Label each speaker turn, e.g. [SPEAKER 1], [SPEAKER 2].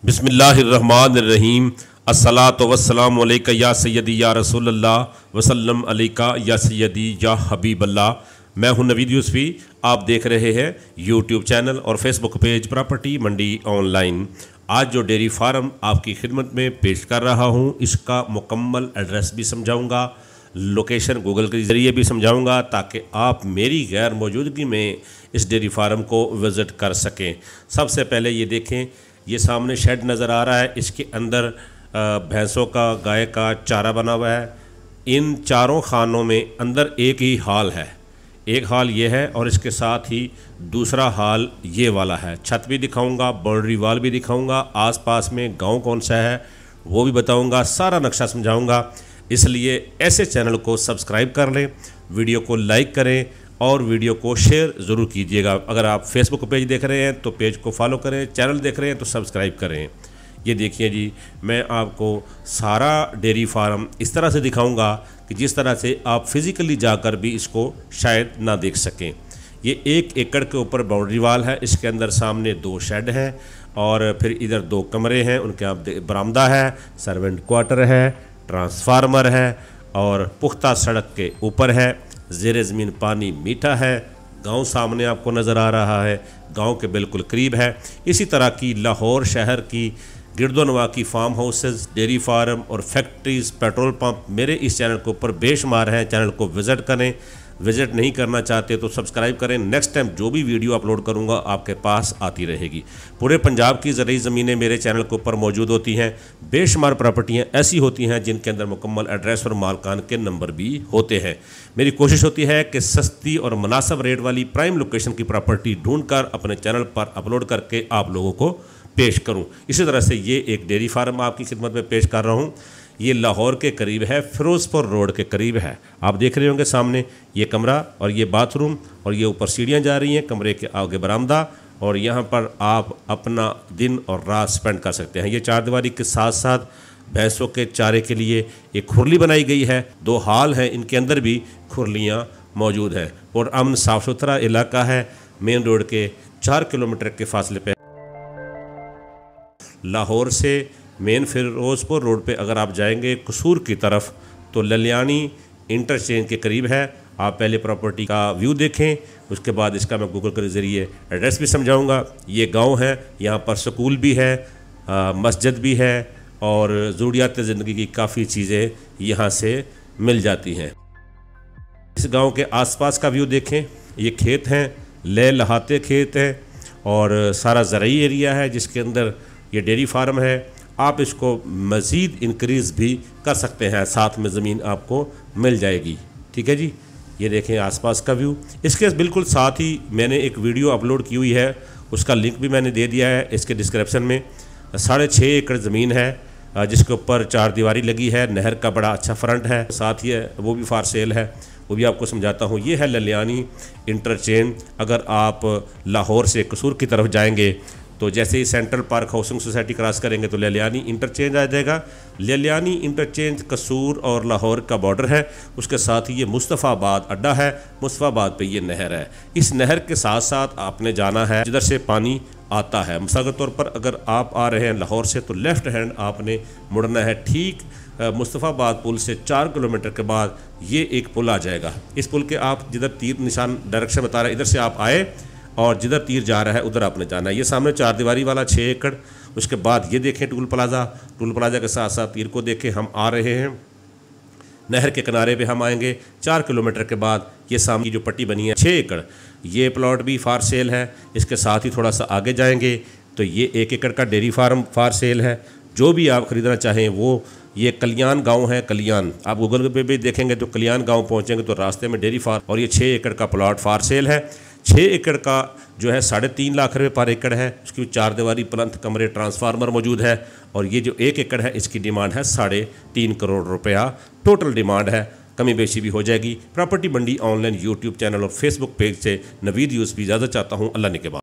[SPEAKER 1] बिस्मिल्लाहिर्रहमानिर्रहीम। अस्सलातु वस्सलामु अलैका या सय्यदी या रसूलल्लाह वसल्लम अलैका या सय्यदी या हबीबल्लाह। मैं हूं नवीद यूसुफी। आप देख रहे हैं यूट्यूब चैनल और फेसबुक पेज प्रॉपर्टी मंडी ऑनलाइन। आज जो डेयरी फार्म आपकी खिदमत में पेश कर रहा हूं, इसका मुकम्मल एड्रेस भी समझाऊंगा, लोकेशन गूगल के ज़रिए भी समझाऊंगा, ताकि आप मेरी गैर मौजूदगी में इस डेयरी फार्म को विज़िट कर सकें। सबसे पहले ये देखें, ये सामने शेड नज़र आ रहा है। इसके अंदर भैंसों का, गाय का चारा बना हुआ है। इन चारों खानों में अंदर एक ही हाल है। एक हाल ये है और इसके साथ ही दूसरा हाल ये वाला है। छत भी दिखाऊंगा, बाउंड्री वाल भी दिखाऊंगा, आसपास में गांव कौन सा है वो भी बताऊंगा, सारा नक्शा समझाऊंगा। इसलिए ऐसे चैनल को सब्सक्राइब कर लें, वीडियो को लाइक करें और वीडियो को शेयर ज़रूर कीजिएगा। अगर आप फेसबुक पेज देख रहे हैं तो पेज को फॉलो करें, चैनल देख रहे हैं तो सब्सक्राइब करें। ये देखिए जी, मैं आपको सारा डेयरी फार्म इस तरह से दिखाऊंगा कि जिस तरह से आप फिज़िकली जाकर भी इसको शायद ना देख सकें। ये 1 एकड़ के ऊपर बाउंड्री वाल है। इसके अंदर सामने 2 शेड हैं और फिर इधर 2 कमरे हैं, उनके आप बरामदा है, सर्वेंट क्वार्टर है, ट्रांसफार्मर है और पुख्ता सड़क के ऊपर है। ज़ेरे ज़मीन पानी मीठा है। गांव सामने आपको नज़र आ रहा है, गांव के बिल्कुल करीब है। इसी तरह की लाहौर शहर की गिरदोनवा की फार्म हाउसेस, डेयरी फार्म और फैक्ट्रीज़, पेट्रोल पंप मेरे इस चैनल के ऊपर बेशुमार हैं। चैनल को विज़िट करें। विज़िट नहीं करना चाहते तो सब्सक्राइब करें। नेक्स्ट टाइम जो भी वीडियो अपलोड करूंगा आपके पास आती रहेगी। पूरे पंजाब की ज़रूरी ज़मीनें मेरे चैनल के ऊपर मौजूद होती हैं। बेशुमार प्रॉपर्टियां ऐसी होती हैं जिनके अंदर मुकम्मल एड्रेस और मालकान के नंबर भी होते हैं। मेरी कोशिश होती है कि सस्ती और मुनासिब रेट वाली प्राइम लोकेशन की प्रॉपर्टी ढूंढकर अपने चैनल पर अपलोड करके आप लोगों को पेश करूं। इसी तरह से ये एक डेयरी फार्म आपकी खिदमत में पेश कर रहा हूं। ये लाहौर के करीब है, फिरोज़पुर रोड के करीब है। आप देख रहे होंगे सामने ये कमरा और ये बाथरूम और ये ऊपर सीढ़ियाँ जा रही हैं, कमरे के आगे बरामदा, और यहाँ पर आप अपना दिन और रात स्पेंड कर सकते हैं। ये चारदीवारी के साथ साथ भैंसों के चारे के लिए एक खुरली बनाई गई है। 2 हाल हैं, इनके अंदर भी खुरलियाँ मौजूद हैं और अमन साफ़ सुथरा इलाका है। मेन रोड के 4 किलोमीटर के फासले पर लाहौर से मेन फिरोज़पुर रोड पे अगर आप जाएंगे कसूर की तरफ तो ललियानी इंटरचेंज के करीब है। आप पहले प्रॉपर्टी का व्यू देखें, उसके बाद इसका मैं गूगल के ज़रिए एड्रेस भी समझाऊंगा। ये गांव है, यहाँ पर स्कूल भी है, मस्जिद भी है और ज़रूरियात ज़िंदगी की काफ़ी चीज़ें यहाँ से मिल जाती हैं। इस गाँव के आसपास का व्यू देखें। ये खेत हैं, ले लहाते खेत हैं और सारा ज़राई एरिया है जिसके अंदर ये डेयरी फार्म है। आप इसको मज़ीद इंक्रीज़ भी कर सकते हैं, साथ में ज़मीन आपको मिल जाएगी। ठीक है जी, ये देखें आसपास का व्यू। इसके बिल्कुल साथ ही मैंने एक वीडियो अपलोड की हुई है, उसका लिंक भी मैंने दे दिया है इसके डिस्क्रिप्शन में। 6.5 एकड़ ज़मीन है जिसके ऊपर 4 दीवारी लगी है। नहर का बड़ा अच्छा फ्रंट है, साथ ही है वो भी फॉर सेल है, वो भी आपको समझाता हूँ। ये है ललियानी इंटरचेंज। अगर आप लाहौर से कसूर की तरफ जाएंगे तो जैसे ही central park housing society cross करेंगे तो ललियानी इंटरचेंज आ जाएगा। ललियानी इंटरचेंज कसूर और लाहौर का बॉर्डर है। उसके साथ ही ये मुस्तफ़ाबाद अड्डा है। मुस्तफ़ाबाद पे ये नहर है। इस नहर के साथ साथ आपने जाना है जिधर से पानी आता है। मिसाल के तौर पर अगर आप आ रहे हैं लाहौर से तो लेफ़्ट हैंड आपने मुड़ना है। ठीक मुस्तफ़ाबाद पुल से 4 किलोमीटर के बाद ये एक पुल आ जाएगा। इस पुल के आप जिधर तीर निशान डायरेक्शन बता रहे हैं, इधर से आप आए और जिधर तीर जा रहा है उधर आपने जाना है। ये सामने 4 दीवारी वाला 6 एकड़। उसके बाद ये देखें टूल प्लाज़ा। टूल प्लाज़ा के साथ साथ तीर को देखें। हम आ रहे हैं नहर के किनारे पे, हम आएंगे 4 किलोमीटर के बाद ये सामने जो पट्टी बनी है 6 एकड़, ये प्लॉट भी फॉर सेल है। इसके साथ ही थोड़ा सा आगे जाएंगे तो ये 1 एकड़ का डेयरी फार्म फॉर सेल है। जो भी आप ख़रीदना चाहें वो, ये कल्याण गांव है। कल्याण आप गूगल पे भी देखेंगे तो कल्याण गांव पहुंचेंगे तो रास्ते में डेयरी फार्म और ये 6 एकड़ का प्लॉट फॉर सेल है। 6 एकड़ का जो है 3.5 लाख रुपये पर एकड़ है। उसकी 4 दीवारी, प्लंथ, कमरे, ट्रांसफार्मर मौजूद है। और ये जो 1 एकड़ है इसकी डिमांड है 3.5 करोड़ रुपया टोटल डिमांड है। कमी बेशी भी हो जाएगी। प्रॉपर्टी मंडी ऑनलाइन यूट्यूब चैनल और फेसबुक पेज से नवीद यूसुफी इजाज़त चाहता हूँ। अल्लाह ने के बाद।